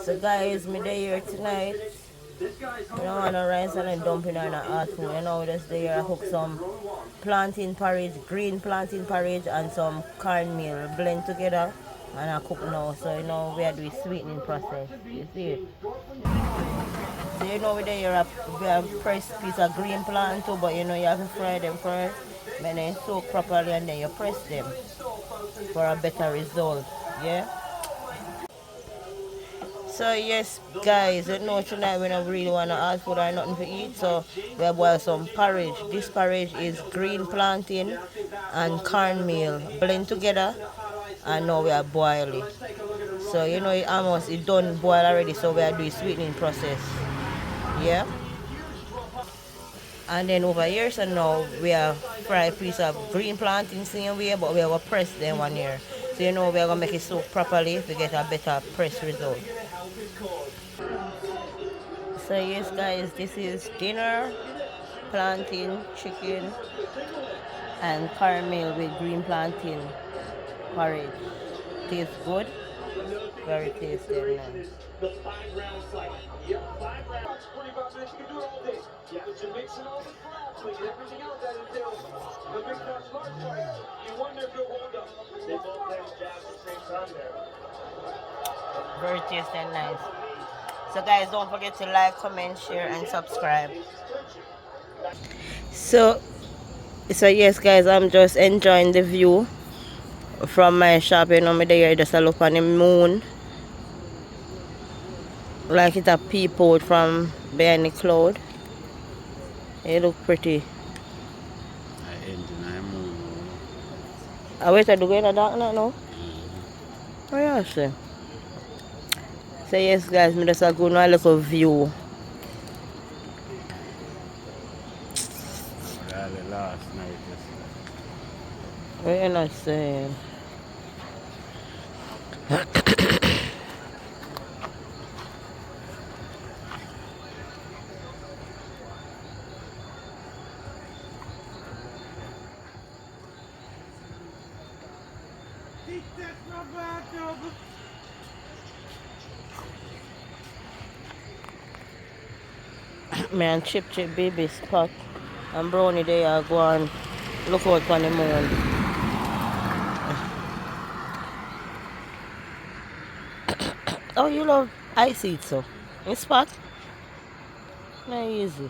So guys, me day here tonight. You know, want to rice and then dumping on a hot food. You know, just there I cook some plantain porridge, green plantain porridge and some cornmeal blend together and I cook now. So you know we are doing sweetening process. You see it? So you know we have pressed piece of green plant too, but you know you have to fry them first, then they soak properly and then you press them for a better result. Yeah. So yes guys, you know tonight we don't really want to ask food or nothing to eat, so we have boiled some porridge. This porridge is green plantain and cornmeal blend together and now we are boiling. So you know it done boil already, so we are doing sweetening process. Yeah. And then over here, so now we have fried piece of green plantain same way, but we are gonna press them one here. So you know we are gonna make it soak properly to get a better press result. So yes guys, this is dinner, plantain, chicken, and caramel with green plantain porridge. Tastes good, very tasty and nice. Very tasty and nice. So guys, don't forget to like, comment, share, and subscribe. So yes guys, I'm just enjoying the view from my shop. You know me there just a look on the moon. Like it's a peep out from behind the cloud. It look pretty. I wait to go in the dark now. Oh yeah, sure. So yes guys, me just go now a little view. Last night. What you not saying? Me and Chip baby spot and Brownie there go and look out for the moon. Oh, you love ice eat so. In spot? Not easy.